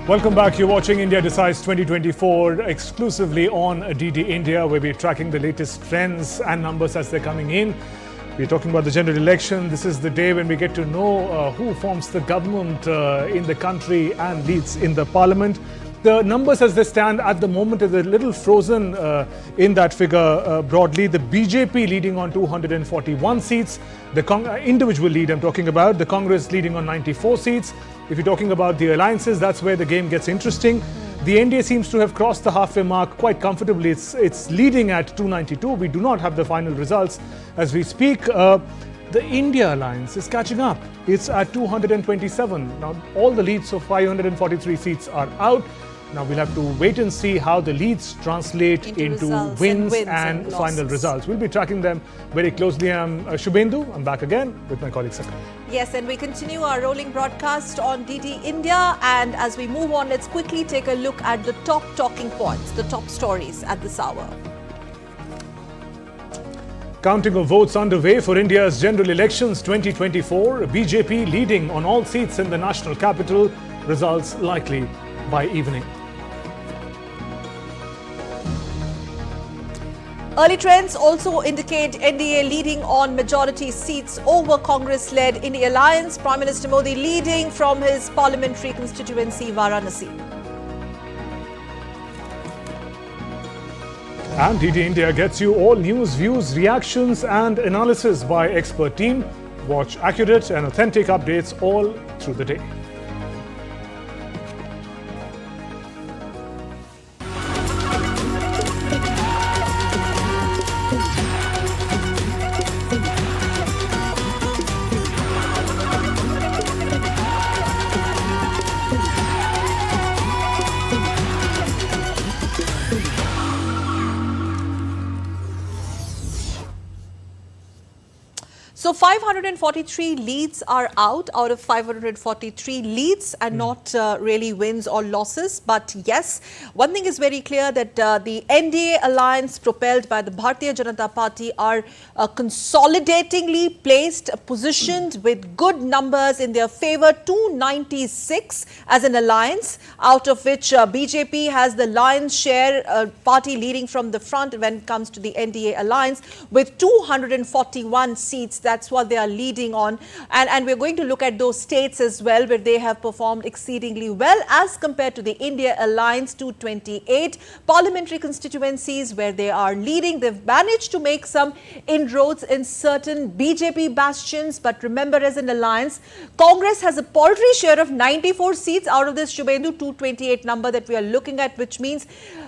Welcome back. You're watching India Decides 2024 exclusively on DD India, where we're tracking the latest trends and numbers as they're coming in. We're talking about the general election. This is the day when we get to know who forms the government in the country and leads in the parliament. The numbers as they stand at the moment is a little frozen in that figure broadly. The BJP leading on 241 seats. The individual lead I'm talking about. The Congress leading on 94 seats. If you're talking about the alliances, that's where the game gets interesting. The NDA seems to have crossed the halfway mark quite comfortably. It's leading at 292. We do not have the final results as we speak. The India alliance is catching up. It's at 227. Now, all the leads of 543 seats are out. Now, we'll have to wait and see how the leads translate into wins and final results. We'll be tracking them very closely. I'm Shubhendu. I'm back again with my colleague Sakar. Yes, and we continue our rolling broadcast on DD India. And as we move on, let's quickly take a look at the top talking points, the top stories at this hour. Counting of votes underway for India's general elections 2024. BJP leading on all seats in the national capital. Results likely by evening. Early trends also indicate NDA leading on majority seats over Congress-led India alliance. Prime Minister Modi leading from his parliamentary constituency Varanasi. And DD India gets you all news, views, reactions and analysis by expert team. Watch accurate and authentic updates all through the day. So 543 leads are out of 543 leads and not really wins or losses. But yes, one thing is very clear that the NDA alliance propelled by the Bharatiya Janata Party are consolidatingly placed, positioned with good numbers in their favor. 296 as an alliance, out of which BJP has the lion's share, party leading from the front when it comes to the NDA alliance with 241 seats. That's what they are leading on. And we're going to look at those states as well where they have performed exceedingly well as compared to the India Alliance. 228 parliamentary constituencies where they are leading. They've managed to make some inroads in certain BJP bastions. But remember, as an alliance, Congress has a paltry share of 94 seats out of this Shubhendu 228 number that we are looking at, which means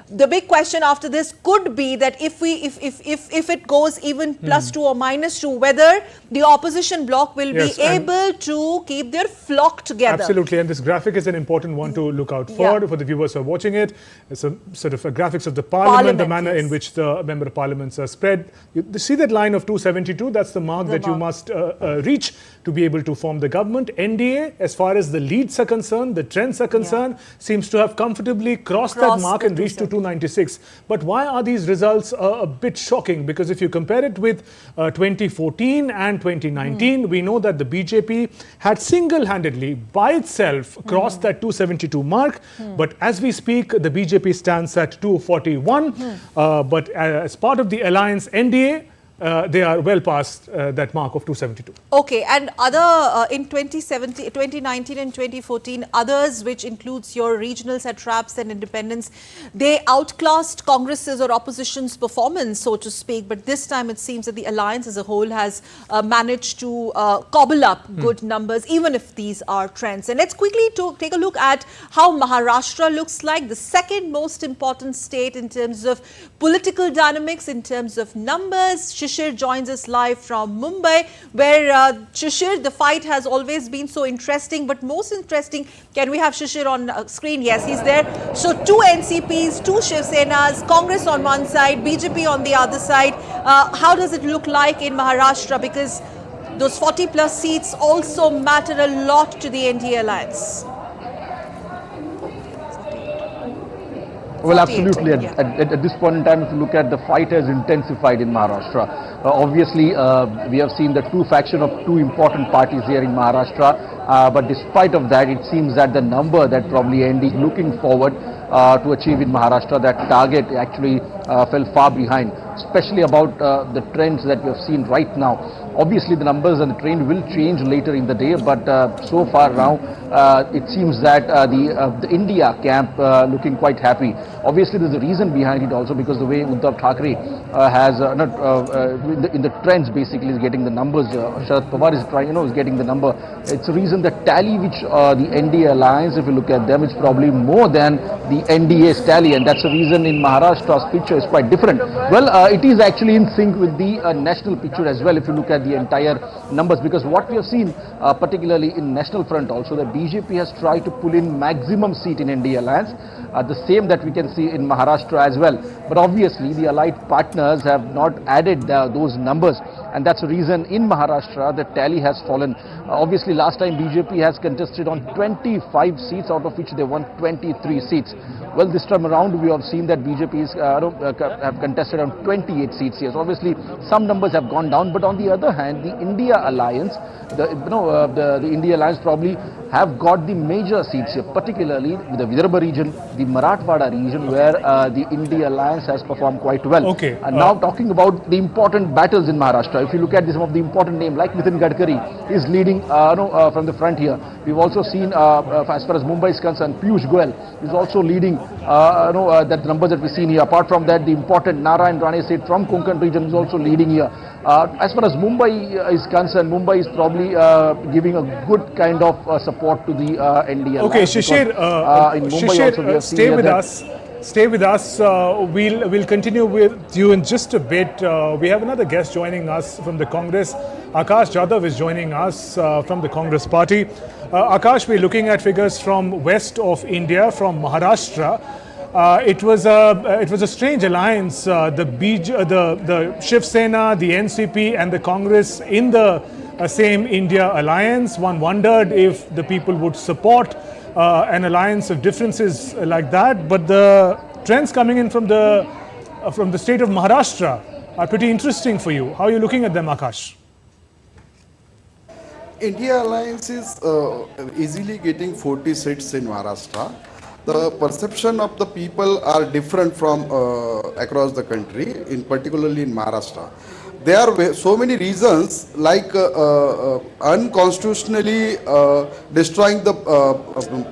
the big question after this could be that if it goes even +2 or -2, whether the opposition bloc will be able to keep their flock together. Absolutely, and this graphic is an important one to look out for the viewers who are watching it. It's a sort of a graphics of the parliament, the manner in which the member of parliaments are spread. You see that line of 272, that's the mark that you must reach to be able to form the government. NDA, as far as the leads are concerned, the trends are concerned, seems to have comfortably crossed that mark and reached to 296. But why are these results a bit shocking? Because if you compare it with 2014 and 2019, we know that the BJP had single-handedly by itself crossed that 272 mark. But as we speak, the BJP stands at 241. But as part of the alliance NDA, they are well past that mark of 272. Okay, and other in 2019 and 2014, others, which includes your regional satraps and independents, they outclassed Congress's or opposition's performance, so to speak. But this time it seems that the alliance as a whole has managed to cobble up good numbers, even if these are trends. And let's quickly take a look at how Maharashtra looks like, the second most important state in terms of political dynamics, in terms of numbers. Shishir joins us live from Mumbai, where Shishir, the fight has always been so interesting, but most interesting, can we have Shishir on screen? Yes, he's there. So 2 NCPs, 2 Shiv Senas, Congress on one side, BJP on the other side. How does it look like in Maharashtra? Because those 40+ seats also matter a lot to the NDA alliance. Well, absolutely. At this point in time, if you look at the fight has intensified in Maharashtra. Obviously, we have seen the two factions of two important parties here in Maharashtra. But despite of that, it seems that the number that probably ND is looking forward to achieve in Maharashtra, that target actually fell far behind, especially about the trends that we have seen right now. Obviously, the numbers and the trend will change later in the day, but so far now, it seems that the India camp looking quite happy. Obviously, there's a reason behind it also, because the way Uddhav Thackeray has in the trends basically is getting the numbers. Sharad Pawar is trying, is getting the number. It's a reason the tally which the NDA alliance, if you look at them, it's probably more than the NDA's tally, and that's the reason in Maharashtra's picture is quite different. Well, it is actually in sync with the national picture as well, if you look at the entire numbers, because what we have seen particularly in national front also, that BJP has tried to pull in maximum seat in NDA alliance, the same that we can see in Maharashtra as well. But obviously the allied partners have not added those numbers, and that's the reason in Maharashtra the tally has fallen. Obviously last time BJP has contested on 25 seats, out of which they won 23 seats. Well, this time around we have seen that BJP have contested on 28 seats here. So obviously some numbers have gone down, but on the other hand, the India alliance, the India alliance probably have got the major seats here, particularly with the Vidarbha region, the Marathwada region, where the India alliance has performed quite well. Okay. And now talking about the important battles in Maharashtra, if you look at some of the important names like Nitin Gadkari is leading from the front here. We've also seen as far as Mumbai is concerned, Piyush Goyal is also leading that numbers that we've seen here. Apart from that, the important Narayan Rane Seth from Konkan region is also leading here. As far as Mumbai is concerned, Mumbai is probably giving a good kind of support to the NDA. Okay, Shishir, stay with us. Stay with us. We'll continue with you in just a bit. We have another guest joining us from the Congress. Akash Jadhav is joining us from the Congress party. Akash, we're looking at figures from west of India, from Maharashtra. It was a strange alliance. The Shiv Sena, the NCP, and the Congress in the same India alliance. One wondered if the people would support an alliance of differences like that. But the trends coming in from the state of Maharashtra are pretty interesting for you. How are you looking at them, Akash? India alliance is easily getting 40 seats in Maharashtra. The perception of the people are different from across the country, particularly in Maharashtra. There are so many reasons, like unconstitutionally destroying the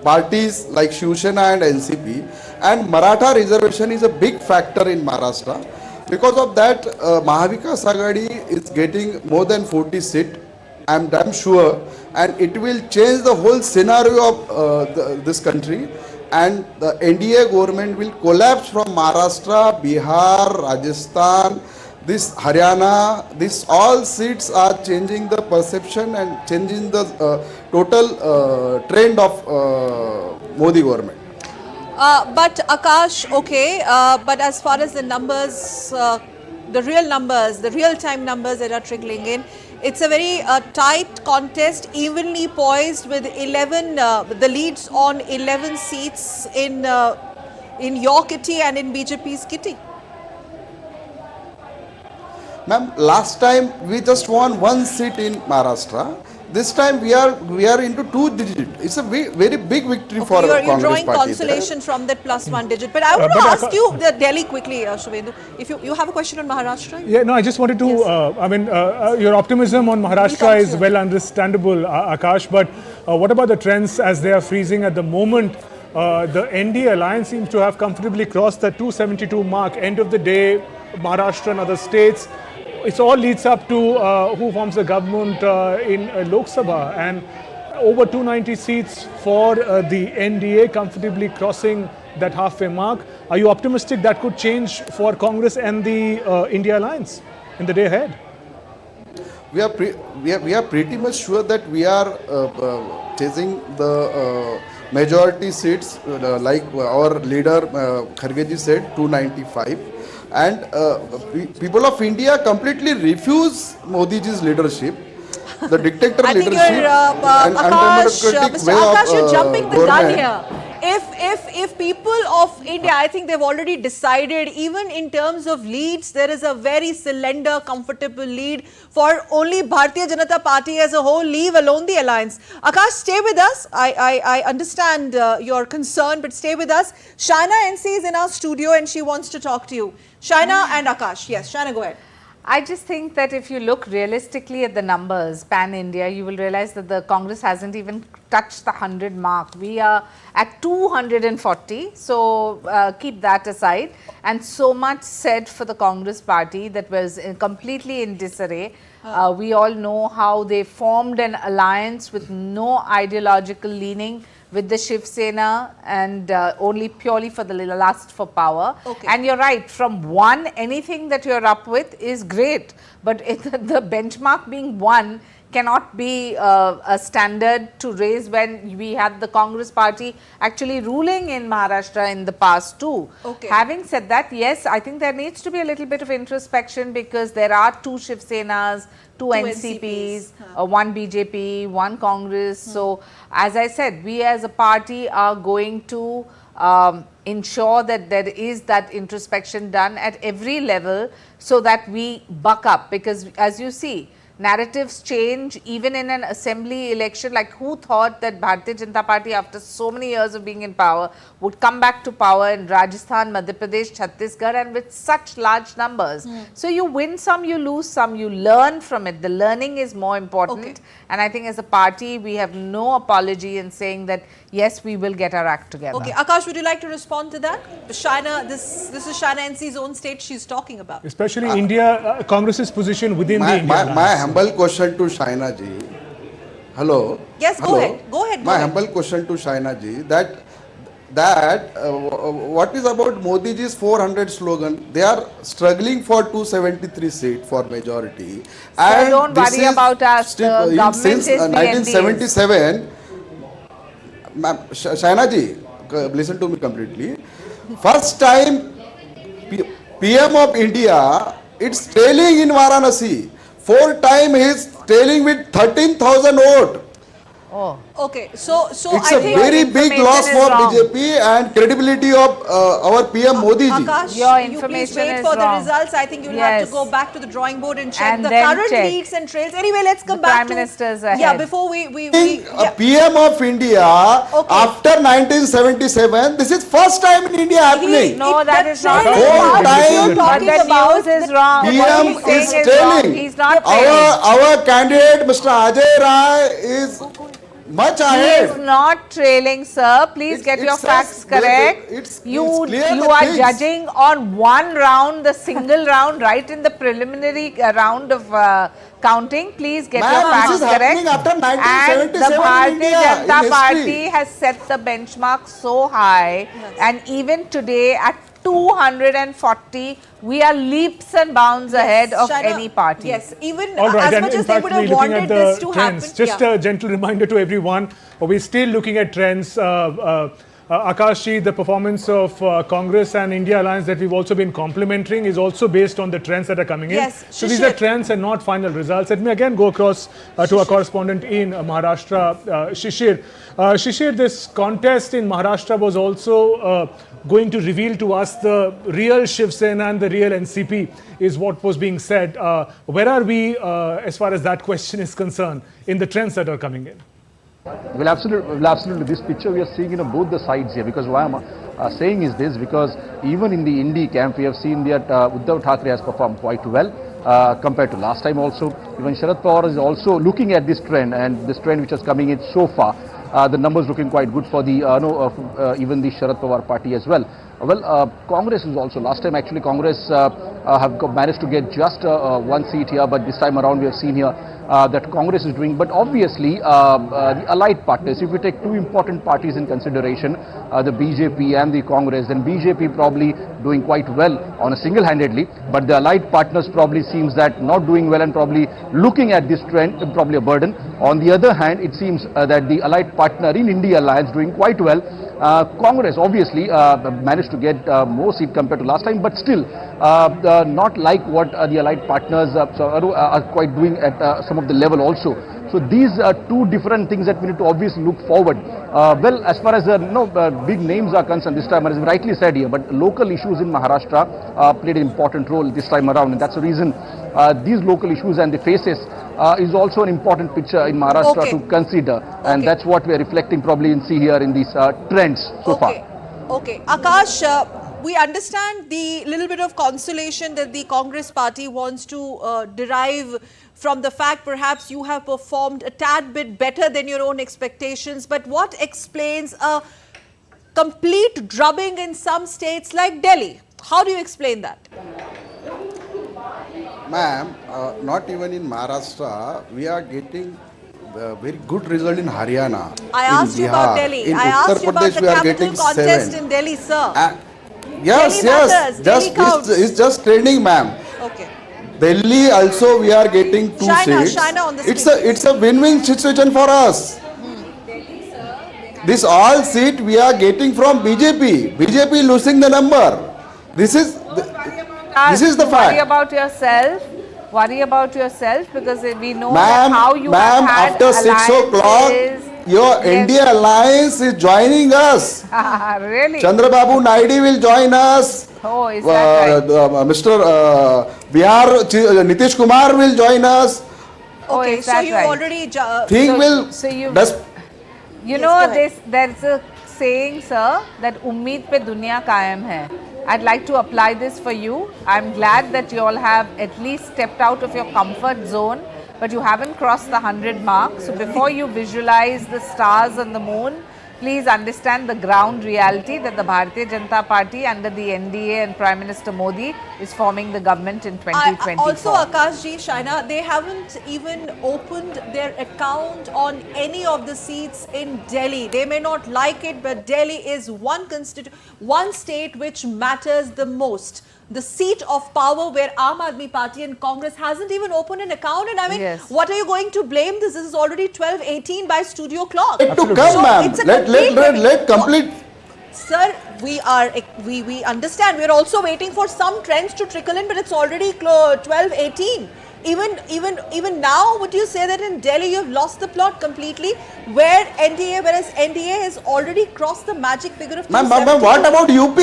parties like Shiv Sena and NCP, and Maratha reservation is a big factor in Maharashtra. Because of that, Mahavikas Aghadi is getting more than 40 seats. I am damn sure, and it will change the whole scenario of this country, and the NDA government will collapse from Maharashtra, Bihar, Rajasthan, this Haryana. This all seats are changing the perception and changing the total trend of Modi government. But Akash, okay, but as far as the numbers, the real-time numbers that are trickling in, it's a very tight contest, evenly poised, with 11, the leads on 11 seats in your kitty and in BJP's kitty. Ma'am, last time we just won 1 seat in Maharashtra. This time we are into 2 digits. It's a very big victory for the Congress party. You're drawing consolation from that +1 digit. But I want to ask you Delhi quickly, Shubhendu. If you have a question on Maharashtra? Yeah, no, I just wanted to, yes. Your optimism on Maharashtra is well understandable, Akash, but what about the trends as they are freezing at the moment? The NDA alliance seems to have comfortably crossed the 272 mark. End of the day, Maharashtra and other states, it all leads up to who forms the government in Lok Sabha, and over 290 seats for the NDA, comfortably crossing that halfway mark. Are you optimistic that could change for Congress and the India alliance in the day ahead? We are pretty much sure that we are chasing the majority seats, like our leader Khargeji said, 295. And people of India completely refuse Modiji's leadership, the dictator leadership, and undemocratic way of you're jumping the gun here. if people of India, I think they've already decided, even in terms of leads, there is a very slender, comfortable lead for only Bharatiya Janata Party as a whole, leave alone the alliance. Akash, stay with us. I understand your concern, but stay with us. Shaina NC is in our studio and she wants to talk to you. Shaina and Akash. Yes, Shaina, go ahead. I just think that if you look realistically at the numbers, pan-India, you will realize that the Congress hasn't even touched the 100 mark. We are at 240, so keep that aside. And so much said for the Congress party that was completely in disarray. We all know how they formed an alliance with no ideological leaning with the Shiv Sena and only purely for the lust for power. Okay. And you're right, from one, anything that you're up with is great. But the benchmark being one cannot be a standard to raise when we had the Congress party actually ruling in Maharashtra in the past too. Okay. Having said that, yes, I think there needs to be a little bit of introspection because there are two Shiv Senas, two NCPs, one BJP, one Congress. So, as I said, we as a party are going to ensure that there is that introspection done at every level so that we buck up, because as you see, narratives change even in an assembly election. Like, who thought that Bharatiya Janata Party, after so many years of being in power, would come back to power in Rajasthan, Madhya Pradesh, Chhattisgarh, and with such large numbers. So you win some, you lose some, you learn from it. The learning is more important. Okay. And I think as a party, we have no apology in saying that, yes, we will get our act together. Okay, Akash, would you like to respond to that? Shaina, this is Shaina NC's own state she's talking about. Especially India, Congress's position within the Indian my alliance. humble question to Shaina ji. Hello. Yes, go ahead. Go ahead. My humble question to Shaina ji, that what is about Modi ji's 400 slogan? They are struggling for 273 seats for majority. So don't worry about us. The government since is the 1977, Shaina ji, listen to me completely. First time PM of India, it's trailing in Varanasi. 4 times he is trailing with 13,000 votes. Oh. Okay, so It's I a think very big information loss is for wrong. BJP and credibility of our PM Modi ji. Akash, Your you please information wait is for the wrong. results. I think you'll have Yes. to go back to the drawing board and check And the then current check. leads and trails. Anyway, let's come The back Prime to Minister's yeah. ahead. Before we A PM of India after 1977, this is first time in India happening. No, that is not trend true. is Whole not time But the news is wrong. What PM he's saying is is wrong. trailing. He's not trailing. Our candidate, Mr. Ajay Rai, is much He ahead. is not trailing, sir. Please It- get it your says facts that correct. it's You clear you the are things. judging on one round, the single round, right in the preliminary round of counting. Please get Ma'am, your this facts is correct. happening after And 1977 the in Bharatiya India, Janata in Party history. has set the benchmark so high, and even today at 240, we are leaps and bounds ahead of Shaina, any party. Yes, even All right, as and much in as they fact, would we're have looking at wanted this the to trends. happen. Just a gentle reminder to everyone, we're still looking at trends. Akashji, the performance of Congress and India Alliance that we've also been complimenting is also based on the trends that are coming in. Yes, So these are Shishir. trends and not final results. Let me again go across to our correspondent in Maharashtra, Shishir. Shishir, this contest in Maharashtra was also going to reveal to us the real Shiv Sena and the real NCP is what was being said. Where are we as far as that question is concerned in the trends that are coming in? Well, absolutely. This picture we are seeing, both the sides here. Because why I'm saying is this, because even in the Indie camp, we have seen that Uddhav Thackeray has performed quite well compared to last time also. Even Sharad Pawar is also looking at this trend, and this trend which is coming in so far. The numbers looking quite good for the even the Sharad Pawar party as well. Congress is also, last time actually Congress have managed to get just one seat here, but this time around we have seen here that Congress is doing. But obviously the allied partners, if we take two important parties in consideration, the BJP and the Congress, then BJP probably doing quite well on a single-handedly, but the allied partners probably seems that not doing well and probably looking at this trend probably a burden. On the other hand, it seems that the allied partner in India Alliance doing quite well. Congress obviously managed to to get more seats compared to last time, but still not like what the allied partners are quite doing at some of the level also. So these are two different things that we need to obviously look forward. Well, as far as big names are concerned this time, as rightly said here, but local issues in Maharashtra played an important role this time around, and that's the reason these local issues and the faces is also an important picture in Maharashtra to consider, and that's what we are reflecting probably and see here in these trends so far. Okay, Akash, we understand the little bit of consolation that the Congress party wants to derive from the fact perhaps you have performed a tad bit better than your own expectations. But what explains a complete drubbing in some states like Delhi? How do you explain that? Ma'am, not even in Maharashtra, we are getting very good result in Haryana. I asked you about Delhi. In I Uttar asked you about Pradesh, the we are capital getting contest 7. in Delhi, sir. Yes, Delhi matters. Delhi just counts. it's just trending, ma'am. Okay. Delhi also we are getting 2 seats. China on the It's a win-win situation for us. This all seat we are getting from BJP. BJP losing the number. This is the fact. Worry about yourself. Worry about yourself, because we know Ma'am, how you have had after 6 o'clock, your India Alliance is joining us. Really? Chandrababu Naidu will join us. Oh, is that right? Mr. Bihar Nitish Kumar will join us. Okay, is so that you right? already... You know, there's a saying, sir, that ummeed pe duniya kaayam hai. I'd like to apply this for you. I'm glad that you all have at least stepped out of your comfort zone, but you haven't crossed the 100 mark. So before you visualize the stars and the moon, please understand the ground reality that the Bharatiya Janata Party under the NDA and Prime Minister Modi is forming the government in 2024. Also, Akash ji, Shaina, they haven't even opened their account on any of the seats in Delhi. They may not like it, but Delhi is one state which matters the most. The seat of power where Aam Aadmi Party and Congress hasn't even opened an account. And I mean, what are you going to blame this? This is already 12:18 by studio clock. To come, ma'am. Let complete. Sir, we understand. We're also waiting for some trends to trickle in, but it's already 12:18. Even now, would you say that in Delhi you've lost the plot completely? Whereas NDA has already crossed the magic figure of 270. Ma'am, what about UP?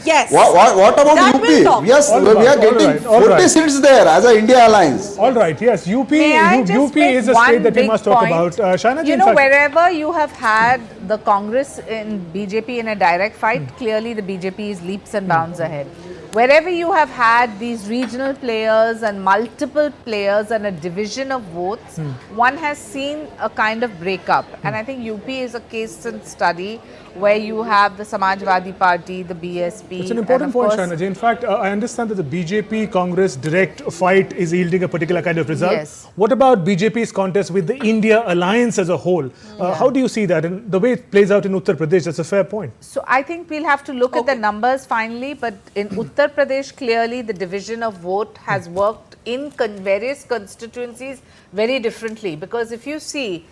Yes. What about that UP? Yes, we are getting 40 seats there as an India alliance. All right, yes, UP is a state that we must talk about. Shaina, you know, wherever you have had the Congress and BJP in a direct fight, clearly the BJP is leaps and bounds ahead. Wherever you have had these regional players and multiple players and a division of votes, one has seen a kind of breakup. And I think UP is a case study where you have the Samajwadi Party, the BSP. It's an important point, Shaina. In fact, I understand that the BJP Congress direct fight is yielding a particular kind of result. Yes. What about BJP's contest with the India alliance as a whole? How do you see that? And the way it plays out in Uttar Pradesh, that's a fair point. So I think we'll have to look at the numbers finally, but in Uttar Pradesh, clearly the division of vote has worked in various constituencies very differently. Because if you see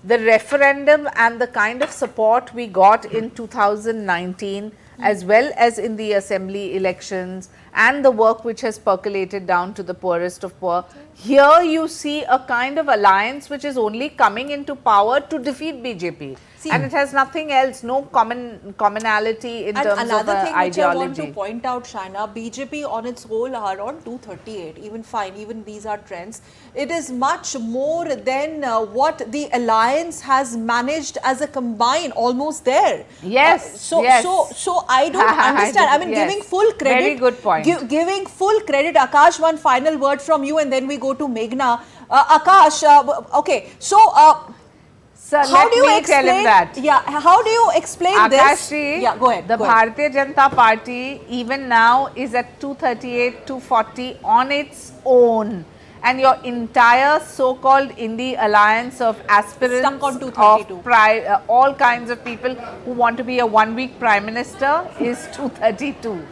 the referendum and the kind of support we got in 2019, as well as in the assembly elections, and the work which has percolated down to the poorest of poor, here you see a kind of alliance which is only coming into power to defeat BJP. And it has nothing else, no commonality in terms of ideology. Another thing which I want to point out, Shaina, BJP on its whole are on 238, even these are trends. It is much more than what the alliance has managed as a combine, almost there. Yes, So I don't understand. I mean, giving full credit. Very good point. Giving full credit. Akash, one final word from you and then we go to Meghna. Akash, okay, so... Sir, how do you explain that? Yeah, how do you explain Akash this? Yeah, go ahead. The Bharatiya Janata Party even now is at 238, 240 on its own. And your entire so-called Indie alliance of aspirants, stuck on 232. Of all kinds of people who want to be a one-week Prime Minister is 232.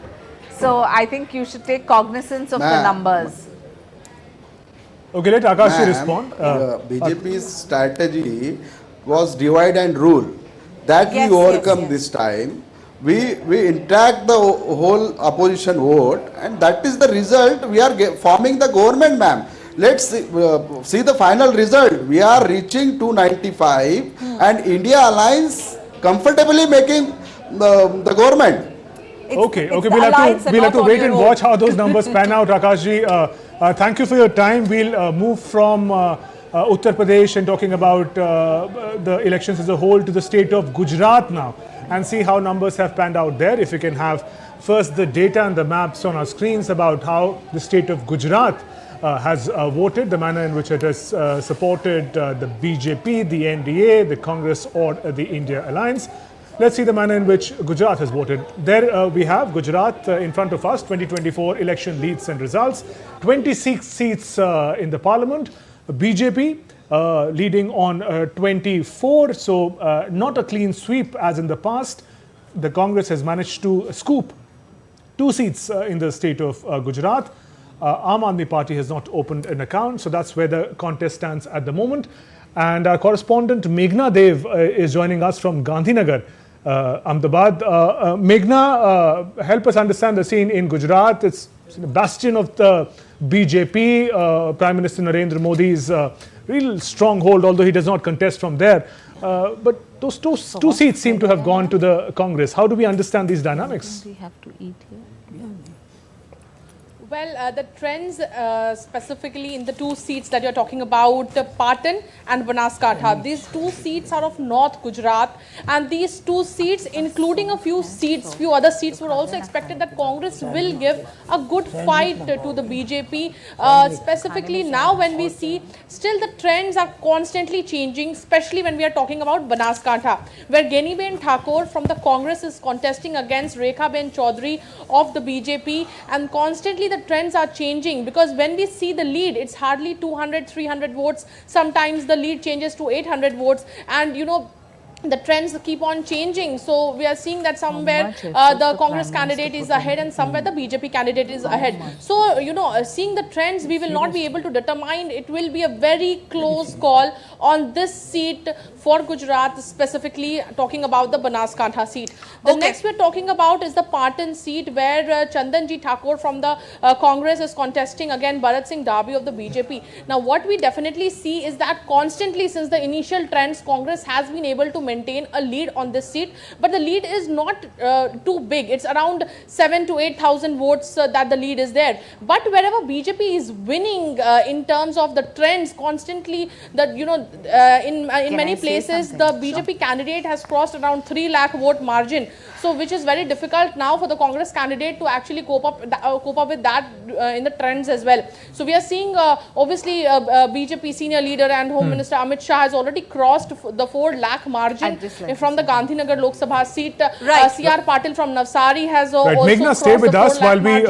So I think you should take cognizance of the numbers. Okay, let Akash respond. BJP's strategy was divide and rule. That we overcome this time. we interact the whole opposition vote, and that is the result. We are forming the government, ma'am. Let's see the final result. We are reaching 295 and India Alliance comfortably making the government. Okay, we'll have to wait and watch how those numbers pan out, Rakashji. Thank you for your time. We'll move from Uttar Pradesh and talking about the elections as a whole to the state of Gujarat now and see how numbers have panned out there. If we can have first the data and the maps on our screens about how the state of Gujarat has voted, the manner in which it has supported the BJP, the NDA, the Congress or the India Alliance. Let's see the manner in which Gujarat has voted. There we have Gujarat in front of us, 2024 election leads and results. 26 seats in the parliament. BJP leading on 24, so not a clean sweep as in the past. The Congress has managed to scoop 2 seats in the state of Gujarat. Aam Aadmi Party has not opened an account, so that's where the contest stands at the moment. And our correspondent Meghna Dev is joining us from Gandhinagar, Ahmedabad. Meghna, help us understand the scene in Gujarat. It's a bastion of the BJP, Prime Minister Narendra Modi's real stronghold, although he does not contest from there. But those two seats seem to have gone to the Congress. How do we understand these dynamics? We have to eat here. Well, the trends specifically in the 2 seats that you're talking about, Patan and Banaskantha. These 2 seats are of North Gujarat, and these 2 seats, including a few other seats, were also expected that Congress will give a good fight to the BJP. Specifically now when we see, still the trends are constantly changing, especially when we are talking about Banaskantha, where Geniben Thakur from the Congress is contesting against Rekhaben Chaudhary of the BJP, and constantly the trends are changing, because when we see the lead, it's hardly 200-300 votes. Sometimes the lead changes to 800 votes, and you know, the trends keep on changing. So we are seeing that somewhere the Congress candidate is ahead and somewhere the BJP candidate is ahead. So, you know, seeing the trends, we will not be able to determine. It will be a very close call on this seat for Gujarat, specifically talking about the Banaskantha seat. The next we're talking about is the Patan seat, where Chandanji Thakur from the Congress is contesting again Bharat Singh Dabi of the BJP. Now, what we definitely see is that constantly since the initial trends, Congress has been able to maintain a lead on this seat, but the lead is not too big. It's around 7,000 to 8,000 votes that the lead is there. But wherever BJP is winning in terms of the trends, constantly that, you know, in many places the BJP candidate has crossed around 3 lakh vote margin. So which is very difficult now for the Congress candidate to actually cope up with that in the trends as well. So we are seeing obviously BJP senior leader and Home Minister Amit Shah has already crossed the 4 lakh margin from the Gandhinagar Lok Sabha seat. C.R. Patil from Navsari has also Meghna, stay with us while we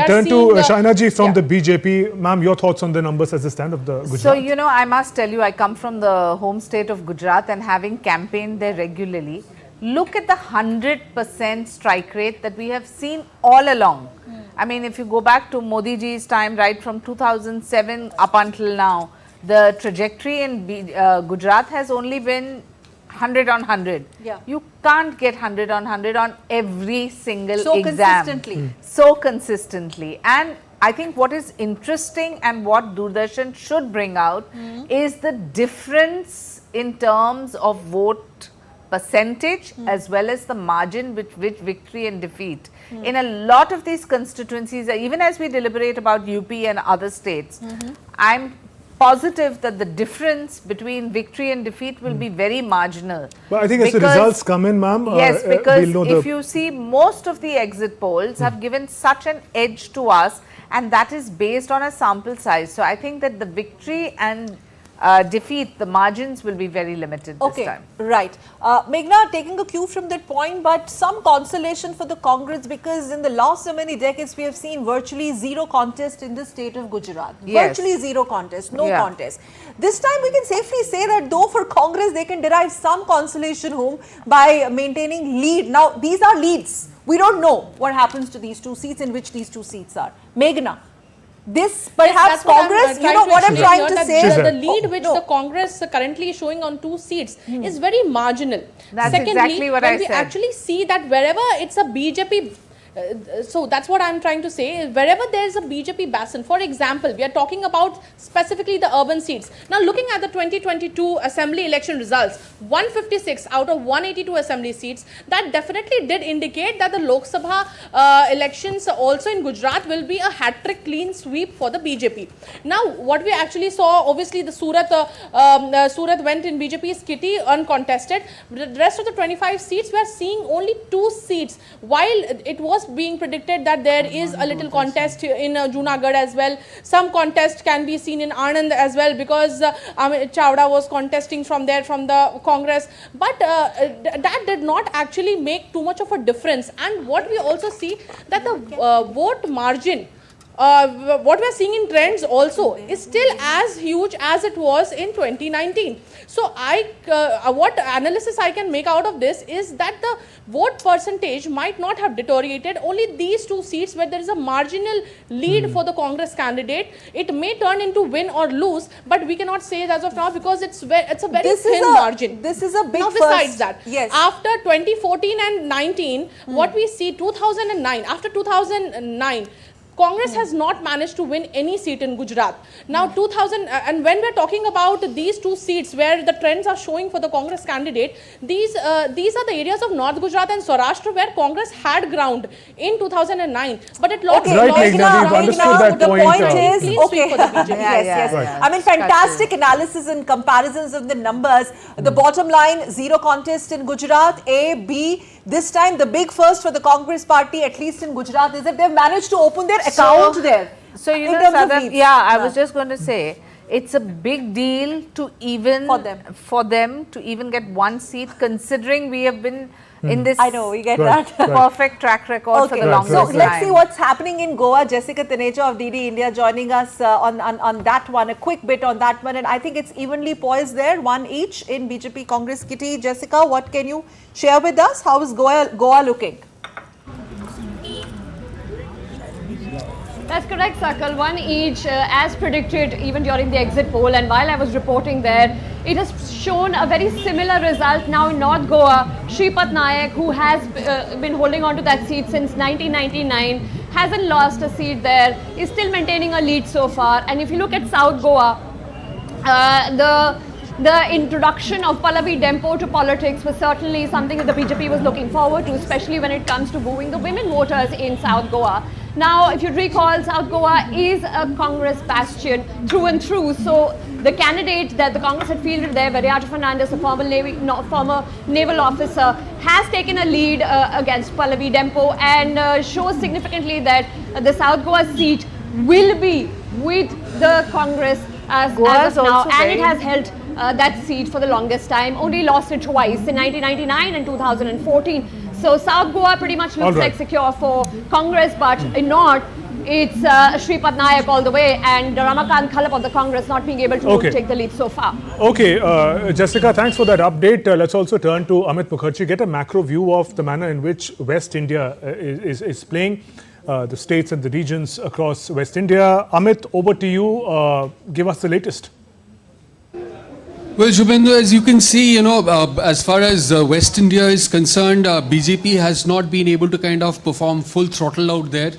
turn to Shaina ji from the BJP. Ma'am, your thoughts on the numbers as the stand of the Gujarat? So, you know, I must tell you, I come from the home state of Gujarat, and having campaigned there regularly, look at the 100% strike rate that we have seen all along. I mean, if you go back to Modi ji's time, right from 2007 up until now, the trajectory in Gujarat has only been 100 on 100. Yeah. You can't get 100 on 100 on every single exam. Consistently. So consistently. And I think what is interesting and what Doordarshan should bring out is the difference in terms of vote percentage as well as the margin with which victory and defeat. In a lot of these constituencies, even as we deliberate about UP and other states, I'm positive that the difference between victory and defeat will be very marginal. But I think as the results come in, ma'am, yes, because if you see, most of the exit polls have given such an edge to us, and that is based on a sample size. So I think that the victory and defeat, the margins will be very limited this time. Right. Meghna, taking a cue from that point, but some consolation for the Congress, because in the last so many decades we have seen virtually zero contest in the state of Gujarat. Yes. Virtually zero contest, no contest. This time we can safely say that though for Congress they can derive some consolation home by maintaining lead. Now these are leads. We don't know what happens to these 2 seats, in which these 2 seats are. Meghna. this perhaps That's what I'm Congress, trying to what I'm explain trying here, to that say. Sure. the lead which No. the Congress currently is showing on 2 seats is very marginal. That's Secondly, exactly what when I we said. actually see that wherever it's a BJP, so that's what I'm trying to say, wherever there is a BJP basin, for example, we are talking about specifically the urban seats. Now looking at the 2022 assembly election results, 156 out of 182 assembly seats, that definitely did indicate that the Lok Sabha elections also in Gujarat will be a hat-trick clean sweep for the BJP. Now what we actually saw, obviously the Surat went in BJP's kitty uncontested. The rest of the 25 seats, we are seeing only 2 seats, while it was being predicted that there is a little contest in Junagadh as well. Some contest can be seen in Anand as well, because Amit Chawda was contesting from there from the Congress, but that did not actually make too much of a difference. And what we also see that the vote margin, what we are seeing in trends also, is still as huge as it was in 2019. So what analysis I can make out of this is that the vote percentage might not have deteriorated. Only these 2 seats where there is a marginal lead for the Congress candidate, it may turn into win or lose, but we cannot say it as of now, because it's a very thin margin. This is a big Now first. besides that, Yes. after 2014 and 19, what we see 2009, after 2009, Congress has not managed to win any seat in Gujarat. Now 2000, and when we're talking about these 2 seats where the trends are showing for the Congress candidate, these are the areas of North Gujarat and Saurashtra where Congress had ground in 2009, but it lost. Right, Meghna, we've understood that the point. point is, Clean okay, sweep for the BJP. yes. Right. I mean, fantastic analysis and comparisons of the numbers. The bottom line, 0 contest in Gujarat, A, B. This time, the big first for the Congress party, at least in Gujarat, is that they've managed to open their account there. So, you in know, terms of Sadaf, leads. I was just going to say, it's a big deal to even For them. to even get 1 seat, considering we have been in this I know, we get Right, that. perfect track record for the longest So time. let's see what's happening in Goa. Jessica Taneja of DD India joining us on that one, a quick bit on that one. And I think it's evenly poised there, 1 each in BJP Congress kitty. Jessica, what can you share with us? How is Goa looking? That's correct, Sakal. 1 each, as predicted even during the exit poll. And while I was reporting there, it has shown a very similar result now in North Goa. Sripat Nayak, who has been holding on to that seat since 1999, hasn't lost a seat there, is still maintaining a lead so far. And if you look at South Goa, the introduction of Pallavi Dempo to politics was certainly something that the BJP was looking forward to, especially when it comes to wooing the women voters in South Goa. Now, if you recall, South Goa is a Congress bastion through and through. So the candidate that the Congress had fielded there, Variato Fernandez, a former naval officer, has taken a lead against Pallavi Dempo and shows significantly that the South Goa seat will be with the Congress as of now, and it has held that seat for the longest time. Only lost it twice, in 1999 and 2014. So South Goa pretty much looks like secure for Congress, but in North, it's Sripat Nayak all the way, and Ramakant Khalap of the Congress not being able to take the lead so far. Okay, Jessica, thanks for that update. Let's also turn to Amit Mukherjee, get a macro view of the manner in which West India is playing, the states and the regions across West India. Amit, over to you. Give us the latest. Well, Shubhendu, as you can see, as far as West India is concerned, BJP has not been able to kind of perform full throttle out there.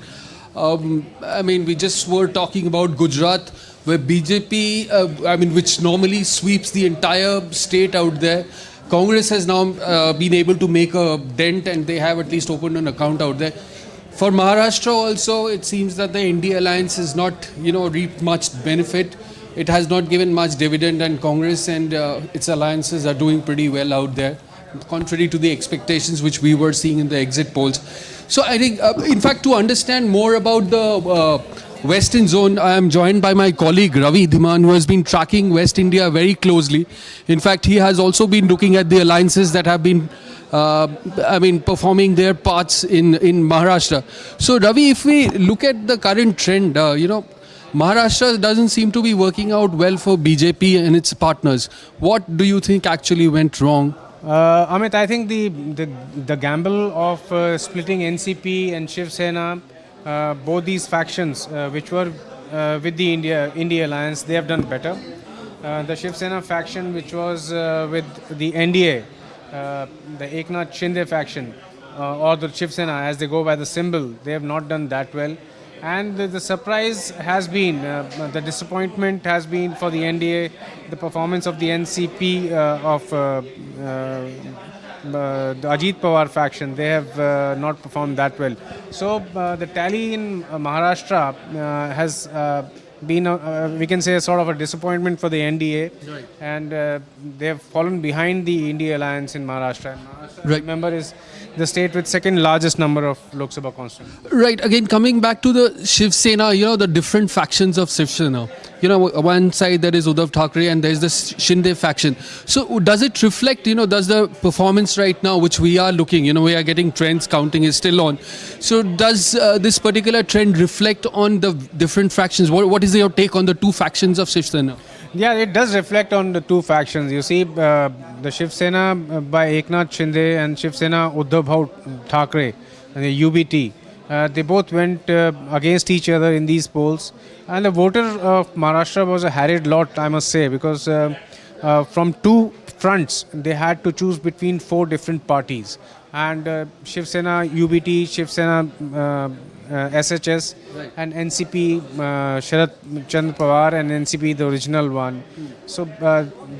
I mean, we just were talking about Gujarat, where BJP, which normally sweeps the entire state out there. Congress has now been able to make a dent, and they have at least opened an account out there. For Maharashtra also, it seems that the NDA alliance has not, reaped much benefit. It has not given much dividend, and Congress and its alliances are doing pretty well out there, contrary to the expectations which we were seeing in the exit polls. So I think, in fact, to understand more about the Western zone, I am joined by my colleague Ravi Dhiman, who has been tracking West India very closely. In fact, he has also been looking at the alliances that have been performing their parts in Maharashtra. So Ravi, if we look at the current trend, Maharashtra doesn't seem to be working out well for BJP and its partners. What do you think actually went wrong? Amit, I think the gamble of splitting NCP and Shiv Sena, both these factions, which were with the India alliance, they have done better. The Shiv Sena faction, which was with the NDA, the Eknath Shinde faction, or the Shiv Sena, as they go by the symbol, they have not done that well. And the surprise has been, the disappointment has been for the NDA, the performance of the NCP of the Ajit Pawar faction. They have not performed that well. So the tally in Maharashtra has been, we can say, a sort of a disappointment for the NDA. Right. And they have fallen behind the India alliance in Maharashtra. And Maharashtra, right, remember, is the state with second largest number of Lok Sabha constituencies. Right. Again, coming back to the Shiv Sena, the different factions of Shiv Sena. One side there is Uddhav Thackeray and there is the Shinde faction. So does it reflect, does the performance right now, which we are looking, we are getting trends, counting is still on. So does this particular trend reflect on the different factions? What is your take on the two factions of Shiv Sena? Yeah, it does reflect on the two factions. You see, the Shiv Sena by Eknath Shinde and Shiv Sena Uddhav Thackeray, the UBT, they both went against each other in these polls. And the voter of Maharashtra was a harried lot, I must say, because from two fronts, they had to choose between four different parties. And Shiv Sena UBT, Shiv Sena SHS, right, and NCP, Sharad Chand Pawar, and NCP, the original one. So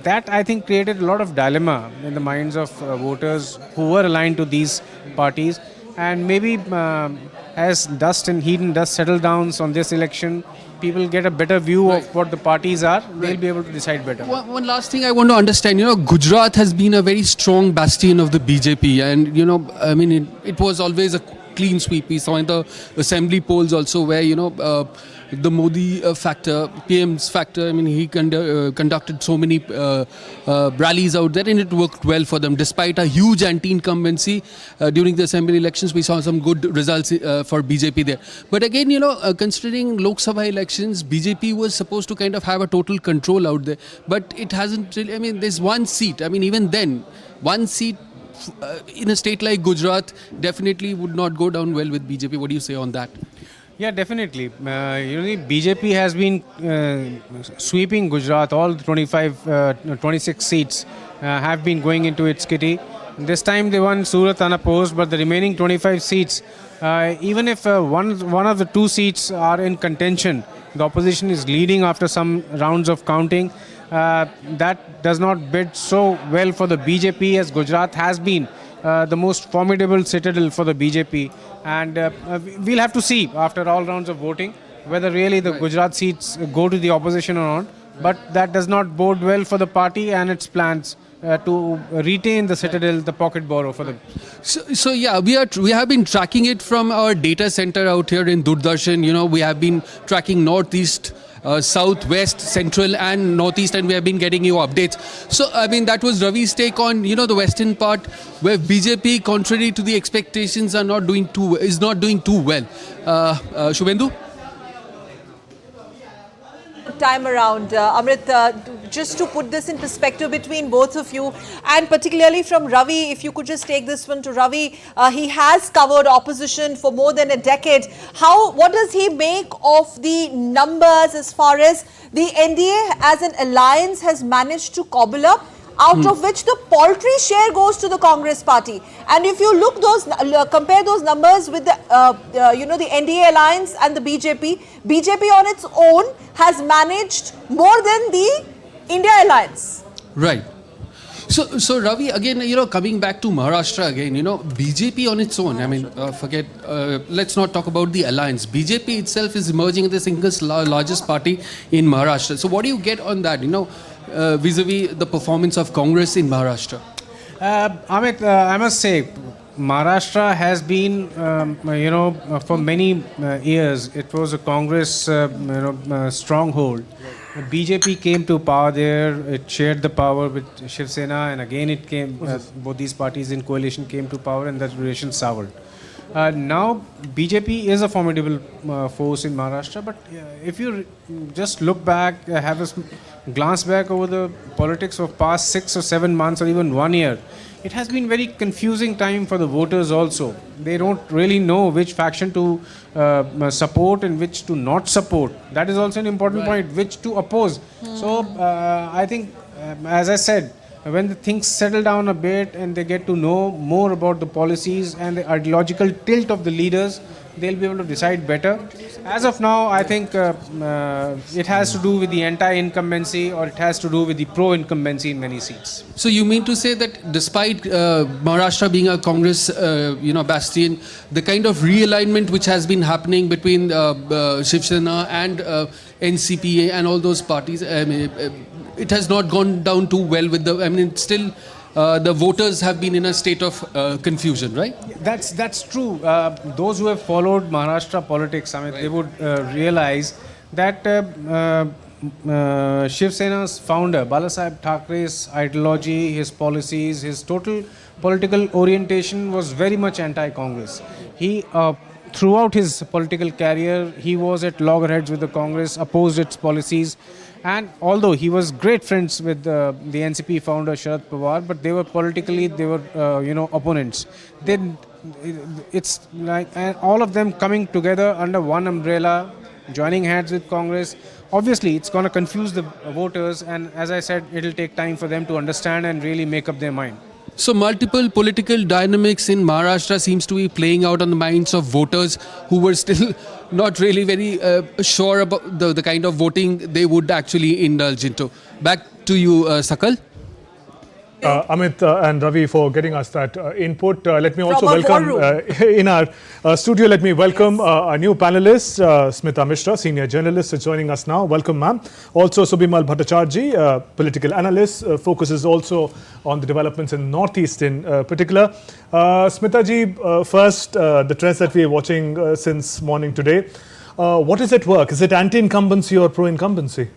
that, I think, created a lot of dilemma in the minds of voters who were aligned to these parties. And maybe as dust and heat and dust settle down on this election, people get a better view, right, of what the parties are. They'll, right, be able to decide better. One last thing I want to understand, Gujarat has been a very strong bastion of the BJP, and it was always a clean sweep. We saw in the assembly polls also where, the Modi factor, PM's factor, he conducted so many rallies out there and it worked well for them. Despite a huge anti-incumbency during the assembly elections, we saw some good results for BJP there. But again, considering Lok Sabha elections, BJP was supposed to kind of have a total control out there. But it hasn't really, there's one seat. even then, one seat in a state like Gujarat definitely would not go down well with BJP. What do you say on that? Yeah, definitely. BJP has been sweeping Gujarat. All 26 seats have been going into its kitty. This time they won Surat unopposed, but the remaining 25 seats, even if one of the two seats are in contention, the opposition is leading after some rounds of counting. That does not bid so well for the BJP, as Gujarat has been the most formidable citadel for the BJP. And we'll have to see after all rounds of voting whether really the, right, Gujarat seats go to the opposition or not. But that does not bode well for the party and its plans to retain the citadel, the pocket borough for them. So yeah, we have been tracking it from our data center out here in Doordarshan. We have been tracking northeast, south, west, central and northeast, and we have been getting you updates. So that was Ravi's take on the western part, where BJP, contrary to the expectations, is not doing too well. Shubhendu? Time around, Amrit, just to put this in perspective between both of you, and particularly from Ravi, if you could just take this one to Ravi. He has covered opposition for more than a decade. What does he make of the numbers as far as the NDA as an alliance has managed to cobble up, out of which the paltry share goes to the Congress party? And if you compare those numbers with the the NDA alliance and the BJP on its own has managed more than the India alliance. Right. So Ravi, again, coming back to Maharashtra again, BJP on its own, let's not talk about the alliance. BJP itself is emerging as the single largest party in Maharashtra. So what do you get on that, vis-a-vis the performance of Congress in Maharashtra? Amit, I must say, Maharashtra has been, for many years, it was a Congress, stronghold. BJP came to power there, it shared the power with Shiv Sena, and again it came, both these parties in coalition came to power and that relation soured. Now BJP is a formidable force in Maharashtra, but if you just look back, have a glance back over the politics of past 6 or 7 months or even 1 year, it has been very confusing time for the voters also. They don't really know which faction to support and which to not support. That is also an important point, which to oppose. So I think, as I said, when the things settle down a bit and they get to know more about the policies and the ideological tilt of the leaders, they'll be able to decide better. As of now, I think it has to do with the anti-incumbency, or it has to do with the pro-incumbency in many seats. So you mean to say that despite Maharashtra being a Congress, bastion, the kind of realignment which has been happening between Shiv Sena and NCP and all those parties, it has not gone down too well with still the voters have been in a state of confusion, right? That's true. Those who have followed Maharashtra politics, they would realize that Shiv Sena's founder, Balasaheb Thackeray's ideology, his policies, his total political orientation was very much anti-Congress. He, throughout his political career, he was at loggerheads with the Congress, opposed its policies. And although he was great friends with the NCP founder Sharad Pawar, but they were politically, opponents. Then it's like, and all of them coming together under one umbrella, joining hands with Congress. Obviously, it's going to confuse the voters, and as I said, it'll take time for them to understand and really make up their mind. So multiple political dynamics in Maharashtra seems to be playing out on the minds of voters who were still not really very sure about the kind of voting they would actually indulge into. Back to you, Sakal. Amit and Ravi for getting us that input. Let me also welcome in our studio, let me welcome a new panelist, Smita Mishra, senior journalist, is joining us now. Welcome, ma'am. Also, Subimal Bhattacharjee, political analyst, focuses also on the developments in Northeast in particular. Smita ji, first, the trends that we are watching since morning today. What is at work? Is it anti-incumbency or pro-incumbency?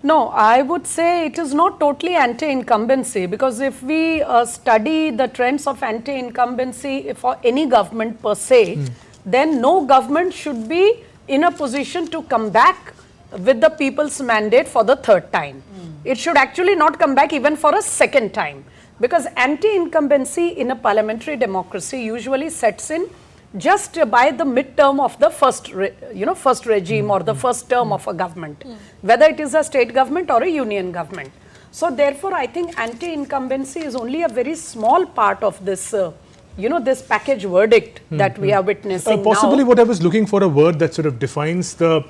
No, I would say it is not totally anti-incumbency, because if we study the trends of anti-incumbency for any government per se, then no government should be in a position to come back with the people's mandate for the third time. It should actually not come back even for a second time, because anti-incumbency in a parliamentary democracy usually sets in just by the mid-term of the first regime or the first term of a government, whether it is a state government or a union government. So therefore, I think anti-incumbency is only a very small part of this, this package verdict that we are witnessing possibly now. what I was looking for, a word that sort of defines the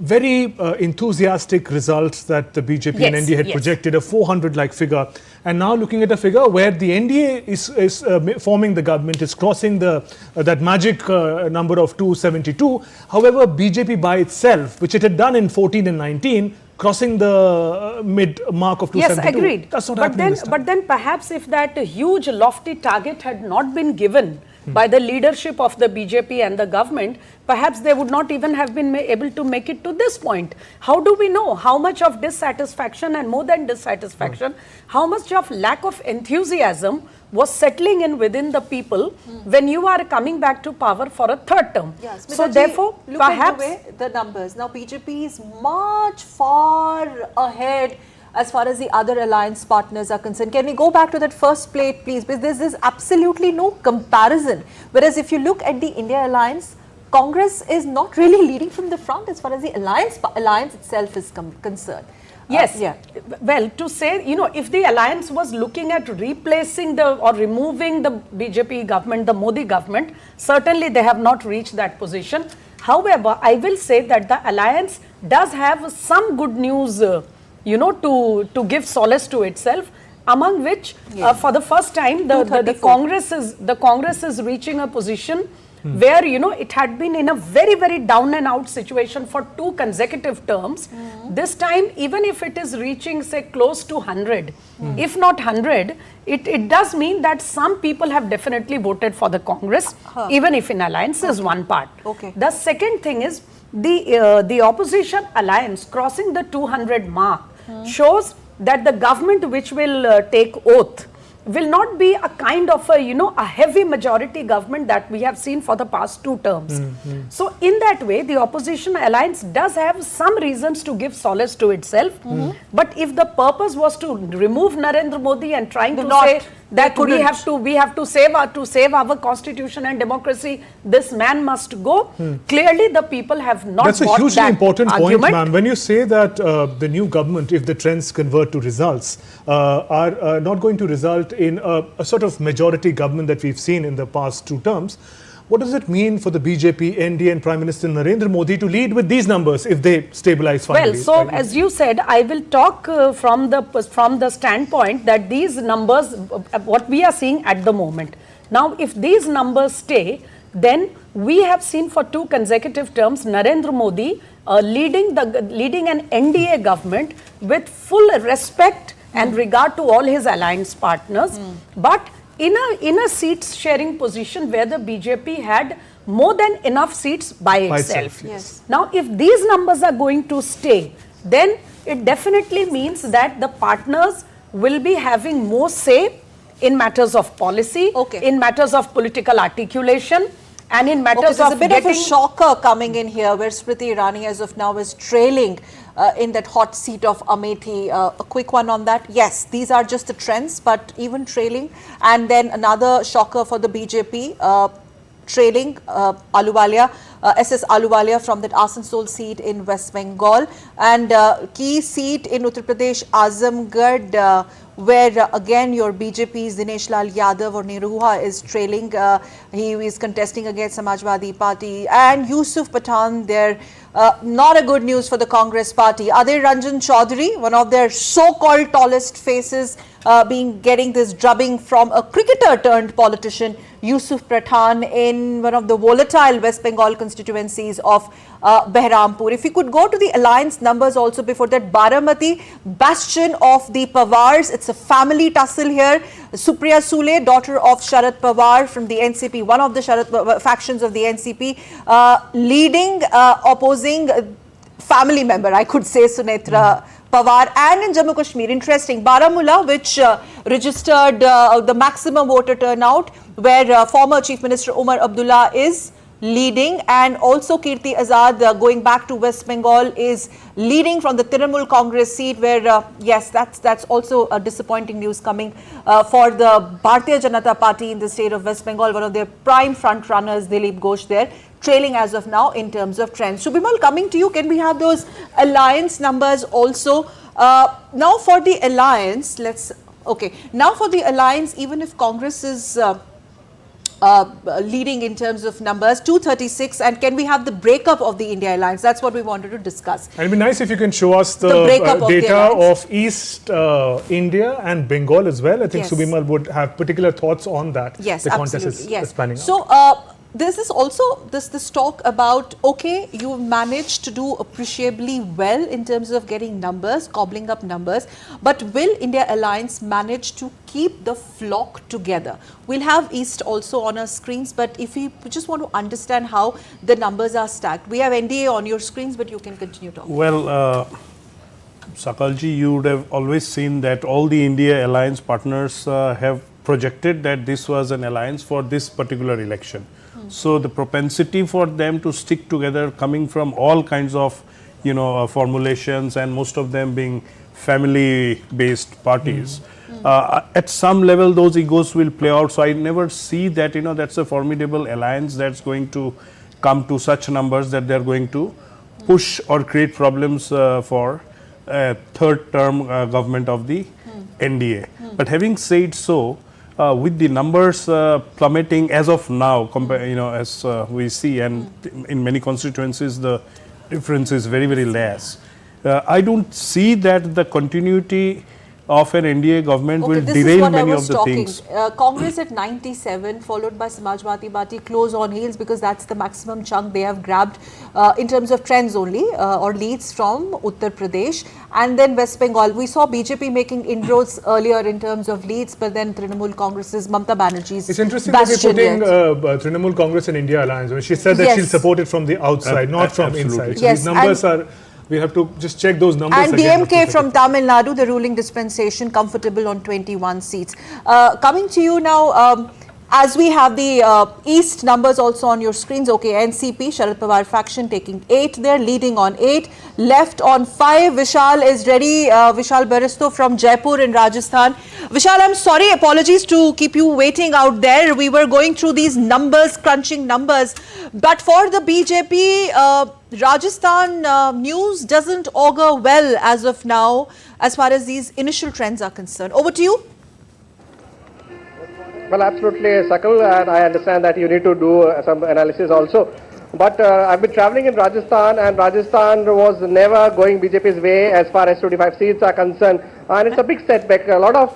very enthusiastic results that the BJP and NDA had projected, a 400-like figure. And now looking at a figure where the NDA is forming the government, is crossing that magic number of 272. However, BJP by itself, which it had done in 14 and 19, crossing the mid mark of 272. Yes, agreed. That's not happening this time. But then perhaps if that huge lofty target had not been given by the leadership of the BJP and the government, perhaps they would not even have been able to make it to this point. How do we know how much of dissatisfaction, and more than dissatisfaction, how much of lack of enthusiasm was settling in within the people when you are coming back to power for a third term? Yes, so therefore, look perhaps at the numbers. Now BJP is much far ahead as far as the other alliance partners are concerned. Can we go back to that first plate, please? Because there's absolutely no comparison. Whereas if you look at the India alliance, Congress is not really leading from the front as far as the alliance itself is concerned. Yes. Well, to say, if the alliance was looking at replacing or removing the BJP government, the Modi government, certainly they have not reached that position. However, I will say that the alliance does have some good news, to give solace to itself, among which, for the first time, the Congress is reaching a position where, it had been in a very, very down and out situation for 2 consecutive terms. This time, even if it is reaching, say, close to 100, if not 100, it does mean that some people have definitely voted for the Congress, even if in alliance is one part. The second thing is, the opposition alliance crossing the 200 mark shows that the government which will take oath will not be a kind of a, a heavy majority government that we have seen for the past 2 terms. So in that way, the opposition alliance does have some reasons to give solace to itself. But if the purpose was to remove Narendra Modi and trying to say that we have to save our constitution and democracy, this man must go. Clearly, the people have not. That's a hugely important argument. point, ma'am. When you say that the new government, if the trends convert to results, are not going to result in a sort of majority government that we've seen in the past 2 terms, what does it mean for the BJP, NDA and Prime Minister Narendra Modi to lead with these numbers if they stabilize finally? Well, so as you said, I will talk from the standpoint that these numbers, what we are seeing at the moment. Now, if these numbers stay, then we have seen for 2 consecutive terms Narendra Modi leading an NDA government with full respect and regard to all his alliance partners, but in a seats sharing position where the BJP had more than enough seats by itself. Yes. Now, if these numbers are going to stay, then it definitely means that the partners will be having more say in matters of policy, in matters of political articulation, and in matters there's of a bit of a shocker coming in here where Smriti Irani as of now is trailing in that hot seat of Amethi. A quick one on that. Yes, these are just the trends, but even trailing. And then another shocker for the BJP, trailing Ahluwalia, SS Ahluwalia from that Asansol seat in West Bengal, and key seat in Uttar Pradesh, Azamgarh, where again your BJP's Dinesh Lal Yadav or Niruha is trailing. He is contesting against Samajwadi Party, and Yusuf Pathan there. Not a good news for the Congress party. Adir Ranjan Chaudhary, one of their so-called tallest faces, getting this drubbing from a cricketer turned politician, Yusuf Pathan, in one of the volatile West Bengal constituencies of Behrampur. If you could go to the alliance numbers also before that, Baramati, bastion of the Pawars. It's a family tussle here. Supriya Sule, daughter of Sharad Pawar from the NCP, one of the factions of the NCP, leading opposing family member, I could say, Sunetra Pawar. And in Jammu Kashmir, interesting, Baramulla, which registered the maximum voter turnout, where former Chief Minister Umar Abdullah is leading, and also Kirti Azad, going back to West Bengal, is leading from the Trinamool Congress seat, where yes, that's also a disappointing news coming for the Bharatiya Janata Party in the state of West Bengal. One of their prime front runners, Dilip Ghosh, there trailing as of now in terms of trends. Shubhimal, coming to you, can we have those alliance numbers also? Now for the alliance, now for the alliance, even if Congress is leading in terms of numbers, 236, and can we have the breakup of the India Alliance? That's what we wanted to discuss. It'd be nice if you can show us the data of East India and Bengal as well. I think Subhimal would have particular thoughts on that. Yes, the absolutely. contest is panning out. So this is also this talk about, okay, you managed to do appreciably well in terms of getting numbers, cobbling up numbers, but will India Alliance manage to keep the flock together? We'll have East also on our screens, but if we just want to understand how the numbers are stacked, we have NDA on your screens, but you can continue talking. Well, Sakalji, you would have always seen that all the India Alliance partners have projected that this was an alliance for this particular election. So the propensity for them to stick together, coming from all kinds of, formulations, and most of them being family-based parties, at some level those egos will play out. So I never see that, that's a formidable alliance that's going to come to such numbers that they're going to push or create problems for a third term government of the NDA. But having said so, with the numbers plummeting as of now, as we see, and in many constituencies the difference is very, very less. I don't see that the continuity of an NDA government will derail many of the things. Congress at 97, followed by Samajwadi Party, close on heels, because that's the maximum chunk they have grabbed in terms of trends only, or leads from Uttar Pradesh. And then West Bengal, we saw BJP making inroads earlier in terms of leads, but then Trinamool Congress's Mamta Banerjee's It's interesting that you're putting Trinamool Congress and India Alliance. She said that she'll support it from the outside, not from inside. So these numbers are we have to just check those numbers. And again. DMK from Tamil Nadu, the ruling dispensation, comfortable on 21 seats. Coming to you now, as we have the East numbers also on your screens. Okay, NCP, Sharad Pawar faction taking 8 there, leading on 8. Left on 5, Vishal is ready. Vishal Baristo from Jaipur in Rajasthan. Vishal, I'm sorry, apologies to keep you waiting out there. We were going through these numbers, crunching numbers. But for the BJP, Rajasthan news doesn't augur well as of now, as far as these initial trends are concerned. Over to you. Well, absolutely, Sakal, and I understand that you need to do some analysis also. But I've been traveling in Rajasthan, and Rajasthan was never going BJP's way as far as 25 seats are concerned. And it's a big setback. A lot of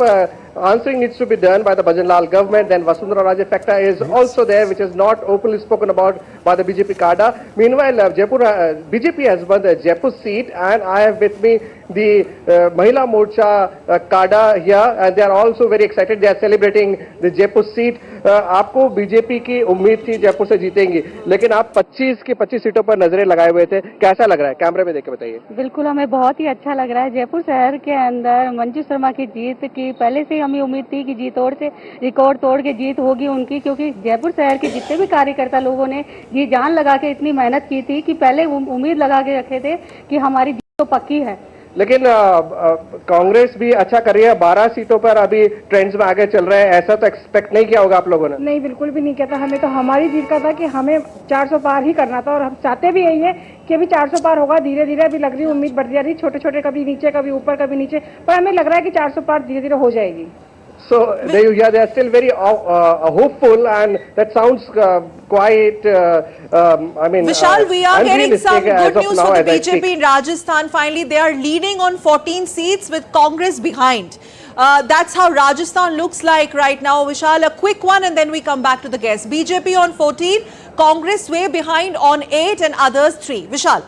answering needs to be done by the Bhajanlal government. Then Vasundhara Raje factor is also there, which is not openly spoken about by the BJP cadre. Meanwhile, BJP has won the Jaipur seat, and I have with me the Mahila Morcha cadre here, and they are also very excited. They are celebrating the Jaipur seat. आपको BJP की उम्मीद थी जयपुर से जीतेंगी, लेकिन आप 25 की 25 सीटों पर नजरें लगाए हुए थे. कैसा लग रहा है, कैमरे में देख के बताइए. बिल्कुल, हमें बहुत ही अच्छा लग रहा है. जयपुर शहर के अंदर मंजू शर्मा की जीत की पहले से हमें उम्मीद थी कि रिकॉर्ड तोड़ के जीत होगी उनकी, क्योंकि जयपुर शहर के जितने भी कार्यकर्ता लोगों ने जी जान लगा के इतनी मेहनत की थी कि पहले उम्मीद लगा के रखे थे कि हमारी जीत तो पक्की है. लेकिन कांग्रेस भी अच्छा कर रही है. 12 सीटों पर अभी ट्रेंड्स में आगे चल रहे हैं. ऐसा तो एक्सपेक्ट नहीं किया होगा आप लोगों ने? नहीं, बिल्कुल भी नहीं किया था. हमें तो हमारी जीत का था कि हमें 400 पार ही करना था, और हम चाहते भी यही है कि अभी 400 पार होगा. धीरे धीरे अभी लग रही उम्मीद बढ़ जा रही, छोटे छोटे कभी नीचे कभी ऊपर कभी नीचे, पर हमें लग रहा है कि 400 पार धीरे धीरे हो जाएगी. So there you hear, they are still very hopeful, and that sounds quite, I mean, Vishal, we are getting some good news for the BJP in Rajasthan. Finally, they are leading on 14 seats with Congress behind. That's how Rajasthan looks like right now. Vishal, a quick one and then we come back to the guests. BJP on 14, Congress way behind on 8 and others 3. Vishal.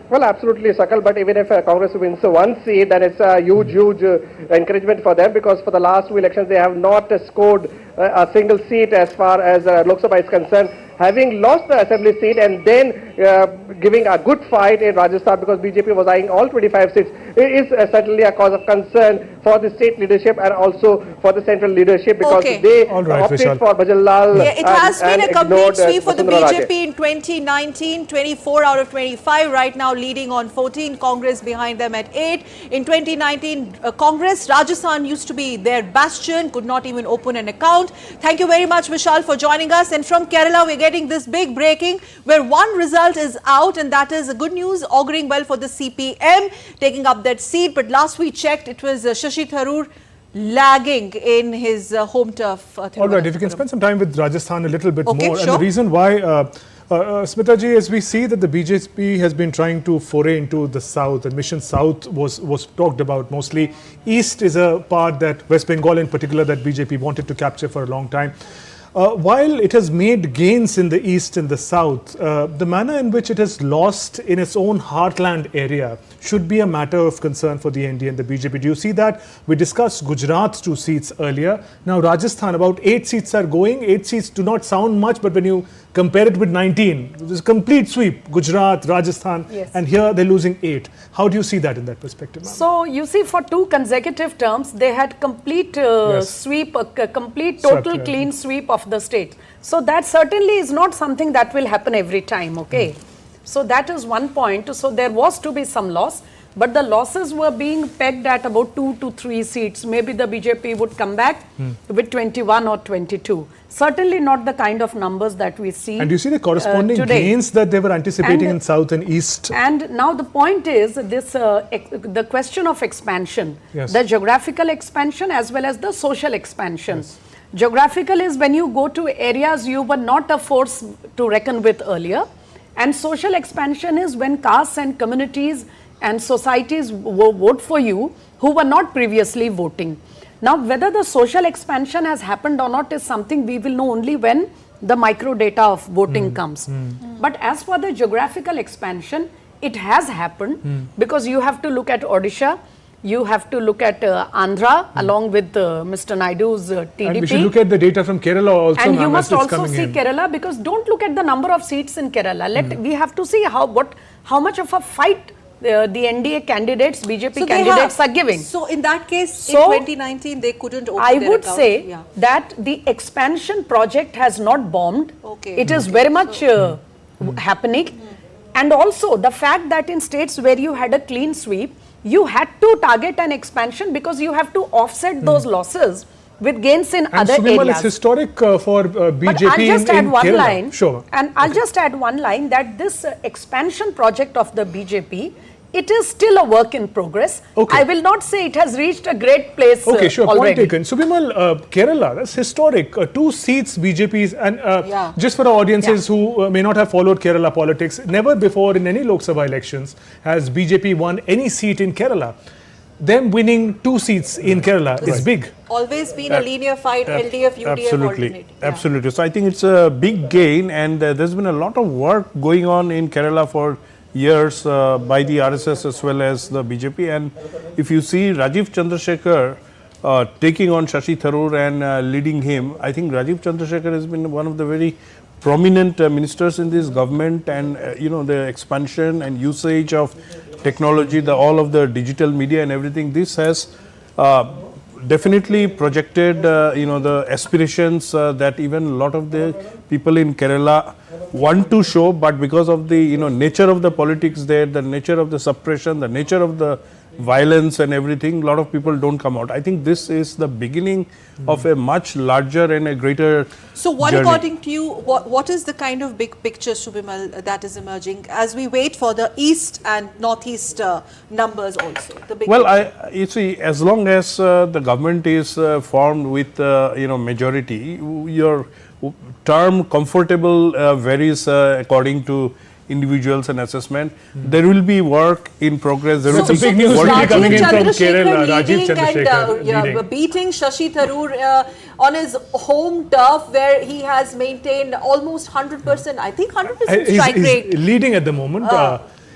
Well, absolutely, Sakal, but even if Congress wins one seat, then it's a huge encouragement for them, because for the last 2 elections they have not scored a single seat as far as Lok Sabha is concerned. Having lost the assembly seat and then giving a good fight in Rajasthan, because BJP was eyeing all 25 seats, is certainly a cause of concern for the state leadership and also for the central leadership, because they opted Vishal. for Bhajanlal. Yeah, it has been a complete sweep for the Vasundhara BJP Raje. in 2019, 24 out of 25, right now leading on 14, Congress behind them at 8. In 2019, Congress, Rajasthan used to be their bastion, could not even open an account. Thank you very much, Vishal, for joining us. And from Kerala, we're getting this big breaking where one result is out, and that is good news, auguring well for the CPM, taking up that seat. But last we checked, it was Shashi Tharoor lagging in his home turf. All right, if you can spend some time with Rajasthan a little bit more. Sure. And the reason why, Smita ji, as we see that the BJP has been trying to foray into the south, and Mission South was talked about mostly. East is a part that West Bengal in particular that BJP wanted to capture for a long time. While it has made gains in the east and the south, the manner in which it has lost in its own heartland area should be a matter of concern for the NDA and the BJP. Do you see that? We discussed Gujarat's 2 seats earlier. Now Rajasthan, about 8 seats are going. 8 seats do not sound much, but when you compare it with 19, there's a complete sweep. Gujarat, Rajasthan, and here they're losing 8. How do you see that in that perspective, ma'am? So you see, for 2 consecutive terms, they had complete sweep, a complete total clean sweep of the state. So that certainly is not something that will happen every time, okay? So that is one point. So there was to be some loss, but the losses were being pegged at about 2 to 3 seats. Maybe the BJP would come back with 21 or 22. Certainly not the kind of numbers that we see. And do you see the corresponding gains that they were anticipating in south and east? And now the point is this, the question of expansion, the geographical expansion as well as the social expansion. Geographical is when you go to areas you were not a force to reckon with earlier, and social expansion is when castes and communities and societies vote for you who were not previously voting. Now, whether the social expansion has happened or not is something we will know only when the micro data of voting comes. But as for the geographical expansion, it has happened because you have to look at Odisha, You have to look at Andhra along with Mr. Naidu's TDP. And we should look at the data from Kerala also. And you must also see Kerala, because don't look at the number of seats in Kerala. We have to see how much of a fight the NDA candidates, BJP candidates are giving. So in that case, in 2019, they couldn't open I their would account. say that the expansion project has not bombed. Okay. It is very much happening. And also the fact that in states where you had a clean sweep, you had to target an expansion because you have to offset those losses with gains in other areas. It's historic for BJP but I'll just add one Kerala. line. Sure. And I'll just add one line that this expansion project of the BJP, it is still a work in progress. Okay. I will not say it has reached a great place Okay, sure. already. Point taken. So, Bimal, Kerala, that's historic. 2 seats BJP's, and just for our audiences who may not have followed Kerala politics, never before in any Lok Sabha elections has BJP won any seat in Kerala. Them winning 2 seats in Kerala is big. Always been a linear fight, LDF, UDF Absolutely. Absolutely. So I think it's a big gain, and there's been a lot of work going on in Kerala for years by the RSS as well as the BJP. And if you see Rajiv Chandrasekhar taking on Shashi Tharoor and leading him, I think Rajiv Chandrasekhar has been one of the very prominent ministers in this government, and the expansion and usage of technology, all of the digital media and everything, this has definitely projected the aspirations that even a lot of the people in Kerala want to show, but because of the nature of the politics there, the nature of the suppression, the nature of the violence and everything, a lot of people don't come out. I think this is the beginning of a much larger and a greater So what journey. according to you, what is the kind of big picture, Subimal, that is emerging as we wait for the east and northeast numbers also? The big you see, as long as the government is formed with majority, your term comfortable varies according to individuals and assessment. There will be work in progress. There will be big news coming in from Kerala. Rajiv Chandrasekhar and beating Shashi Tharoor on his home turf, where he has maintained almost 100%, I think 100% strike rate. He's leading at the moment.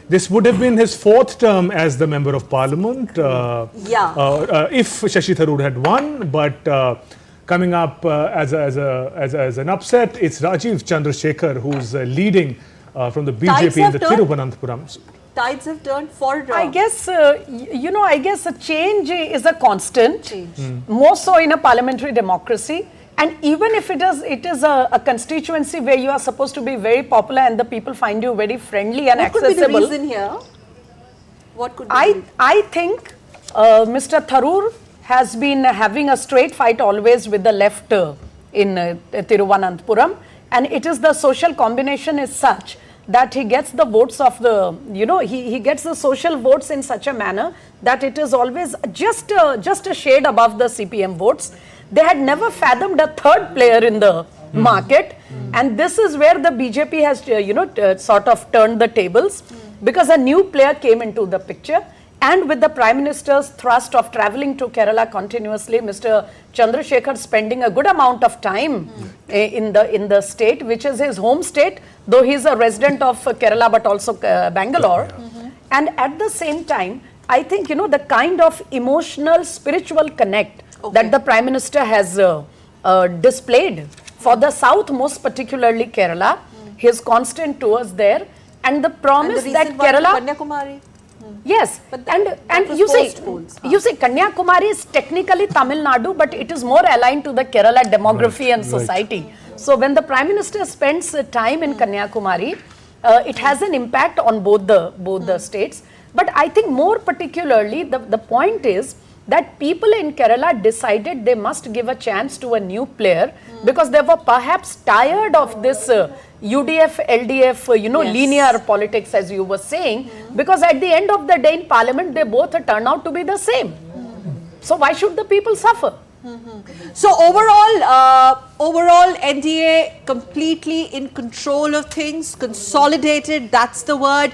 This would have been his 4th term as the Member of Parliament if Shashi Tharoor had won, but coming up as an upset, it's Rajiv Chandrasekhar who's leading from the BJP in the Thiruvananthapuram. Tides have turned for I guess, I guess a change is a constant, more so in a parliamentary democracy. And even if it is a constituency where you are supposed to be very popular and the people find you very friendly and accessible. What could be the reason here? What could be I think Mr. Tharoor has been having a straight fight always with the left in Thiruvananthapuram. And it is the social combination is such that he gets the votes of the, he gets the social votes in such a manner that it is always just a shade above the CPM votes. They had never fathomed a 3rd player in the market. And this is where the BJP has, sort of turned the tables because a new player came into the picture. And with the Prime Minister's thrust of travelling to Kerala continuously, Mr. Chandrasekhar spending a good amount of time in the state, which is his home state, though he is a resident of Kerala but also Bangalore. And at the same time, I think, the kind of emotional, spiritual connect that the Prime Minister has displayed for the South, most particularly Kerala, his constant tours there, and the promise that Kerala... Kanyakumari. Yes, and you see, Kanyakumari is technically Tamil Nadu, but it is more aligned to the Kerala demography and society. So when the Prime Minister spends time in Kanyakumari, it has an impact on both the states. But I think more particularly, the point is that people in Kerala decided they must give a chance to a new player because they were perhaps tired of this UDF, LDF, linear politics, as you were saying, because at the end of the day in Parliament, they both turn out to be the same. So why should the people suffer? So overall, NDA completely in control of things, consolidated, that's the word.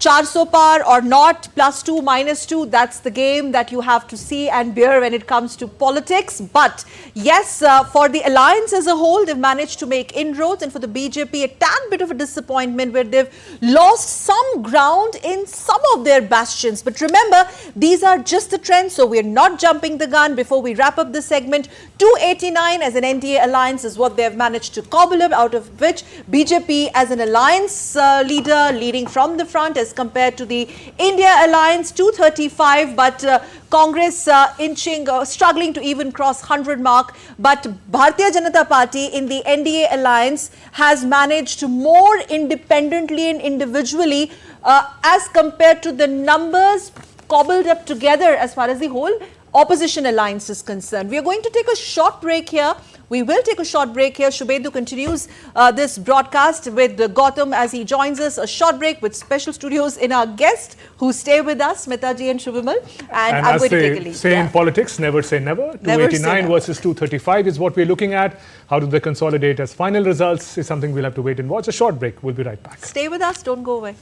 400 par or not, +2, -2, that's the game that you have to see and bear when it comes to politics. But yes, for the alliance as a whole, they've managed to make inroads, and for the BJP, a tad bit of a disappointment where they've lost some ground in some of their bastions. But remember, these are just the trends, so we're not jumping the gun. Before we wrap up this segment, 289 as an NDA alliance is what they've managed to cobble up, out of which BJP as an alliance leader leading from the front as compared to the India alliance, 235, but Congress inching, struggling to even cross 100 mark. But Bharatiya Janata Party in the NDA alliance has managed more independently and individually as compared to the numbers cobbled up together as far as the whole opposition alliance is concerned. We are going to take a short break here. We will take a short break here. Shubhendu continues this broadcast with Gautam as he joins us. A short break with special studios in our guests who stay with us, Smitaji and Shubhamal. And I'm going to take a leave. Say in politics, never say never. 289 versus 235 is what we're looking at. How do they consolidate as final results is something we'll have to wait and watch. A short break. We'll be right back. Stay with us. Don't go away.